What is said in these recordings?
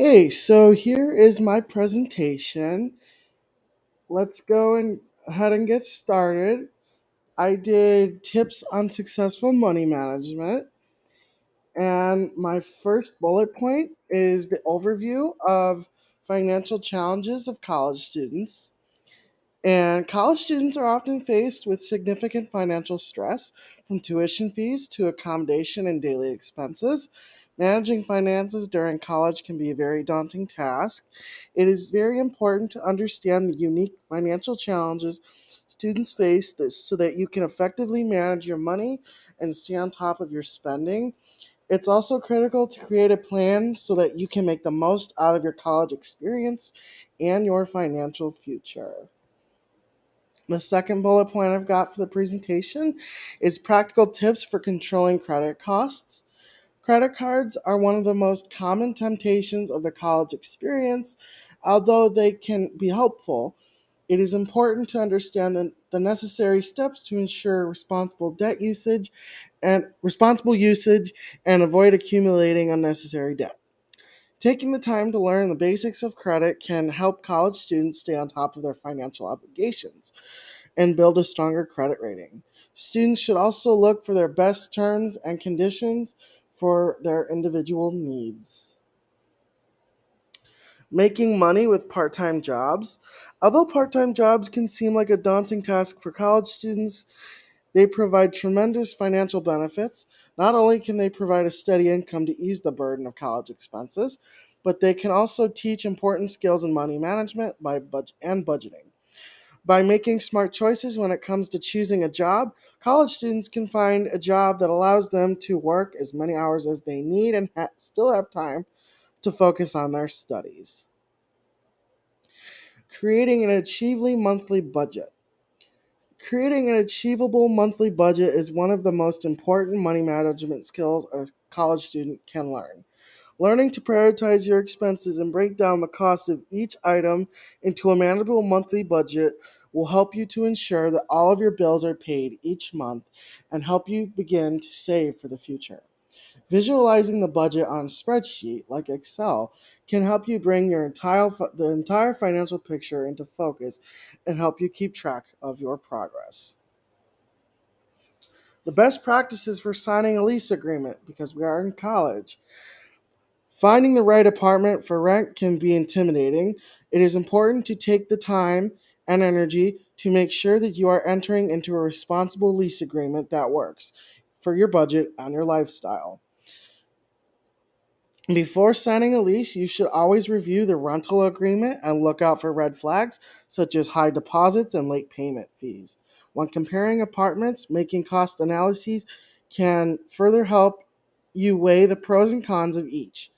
Hey, so here is my presentation. Let's go and ahead and get started. I did tips on successful money management, and my first bullet point is the overview of financial challenges of college students. And college students are often faced with significant financial stress from tuition fees to accommodation and daily expenses. Managing finances during college can be a very daunting task. It is very important to understand the unique financial challenges students face so that you can effectively manage your money and stay on top of your spending. It's also critical to create a plan so that you can make the most out of your college experience and your financial future. The second bullet point I've got for the presentation is practical tips for controlling credit costs. Credit cards are one of the most common temptations of the college experience. Although they can be helpful, it is important to understand the necessary steps to ensure responsible usage and avoid accumulating unnecessary debt. Taking the time to learn the basics of credit can help college students stay on top of their financial obligations and build a stronger credit rating. Students should also look for their best terms and conditions for their individual needs. Making money with part time jobs. Although part time jobs can seem like a daunting task for college students, they provide tremendous financial benefits. Not only can they provide a steady income to ease the burden of college expenses, but they can also teach important skills in money management and budgeting. By making smart choices when it comes to choosing a job, college students can find a job that allows them to work as many hours as they need and still have time to focus on their studies. Creating an achievable monthly budget. Creating an achievable monthly budget is one of the most important money management skills a college student can learn. Learning to prioritize your expenses and break down the cost of each item into a manageable monthly budget will help you to ensure that all of your bills are paid each month and help you begin to save for the future. Visualizing the budget on a spreadsheet like Excel can help you bring the entire financial picture into focus and help you keep track of your progress. The best practices for signing a lease agreement because we are in college. Finding the right apartment for rent can be intimidating. It is important to take the time and energy to make sure that you are entering into a responsible lease agreement that works for your budget and your lifestyle. Before signing a lease, you should always review the rental agreement and look out for red flags such as high deposits and late payment fees. When comparing apartments, making cost analyses can further help you weigh the pros and cons of each.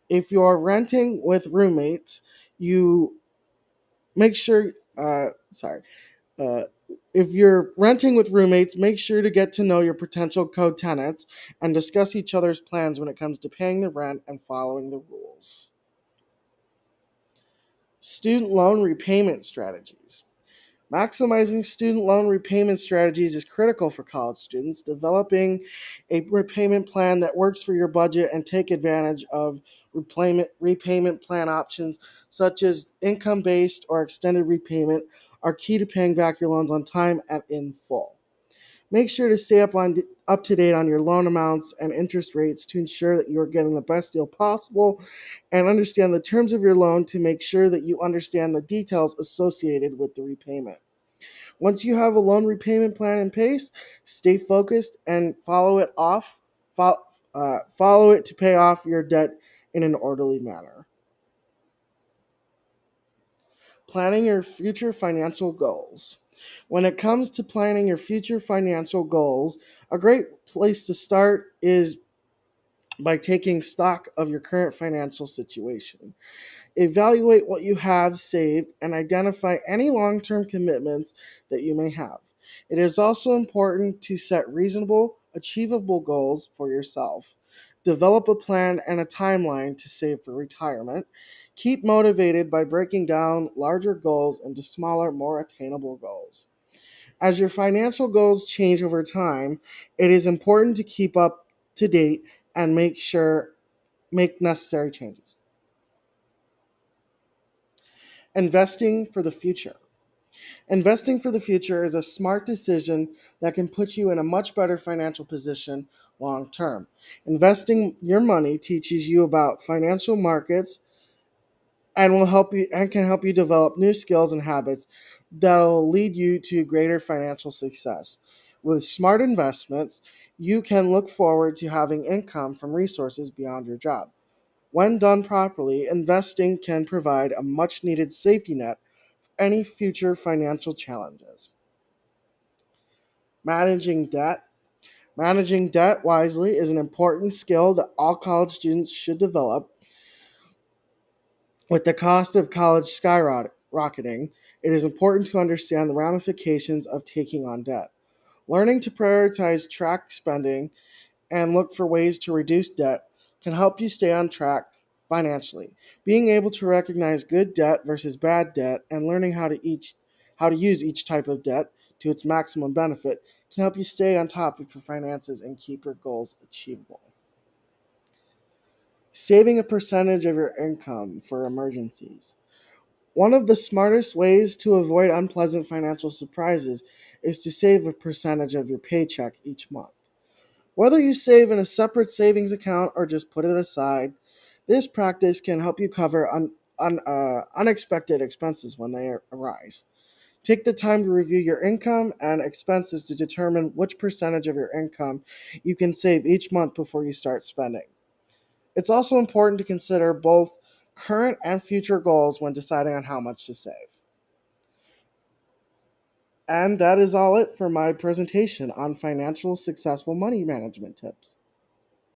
If you're renting with roommates, you make sure, sorry, uh, if you're renting with roommates, make sure to get to know your potential co-tenants and discuss each other's plans when it comes to paying the rent and following the rules. Student loan repayment strategies. Maximizing student loan repayment strategies is critical for college students. Developing a repayment plan that works for your budget and take advantage of repayment plan options such as income based or extended repayment are key to paying back your loans on time and in full. Make sure to stay up to date on your loan amounts and interest rates to ensure that you're getting the best deal possible and understand the terms of your loan to make sure that you understand the details associated with the repayment. Once you have a loan repayment plan in place, stay focused and follow it to pay off your debt in an orderly manner. Planning your future financial goals. When it comes to planning your future financial goals, a great place to start is by taking stock of your current financial situation. Evaluate what you have saved and identify any long term commitments that you may have. It is also important to set reasonable, achievable goals for yourself. Develop a plan and a timeline to save for retirement. Keep motivated by breaking down larger goals into smaller, more attainable goals. As your financial goals change over time, it is important to keep up to date and make necessary changes. Investing for the future. Investing for the future is a smart decision that can put you in a much better financial position long term. Investing your money teaches you about financial markets and will help you and can help you develop new skills and habits that'll lead you to greater financial success. With smart investments, you can look forward to having income from resources beyond your job. When done properly, investing can provide a much needed safety net for any future financial challenges. Managing debt. Managing debt wisely is an important skill that all college students should develop. With the cost of college skyrocketing, it is important to understand the ramifications of taking on debt. Learning to prioritize track spending and look for ways to reduce debt can help you stay on track financially. Being able to recognize good debt versus bad debt and learning how to use each type of debt to its maximum benefit can help you stay on top of your finances and keep your goals achievable. Saving a percentage of your income for emergencies. One of the smartest ways to avoid unpleasant financial surprises is to save a percentage of your paycheck each month. Whether you save in a separate savings account or just put it aside, this practice can help you cover unexpected expenses when they arise. Take the time to review your income and expenses to determine which percentage of your income you can save each month before you start spending. It's also important to consider both current and future goals when deciding on how much to save. And that is all it for my presentation on financial successful money management tips.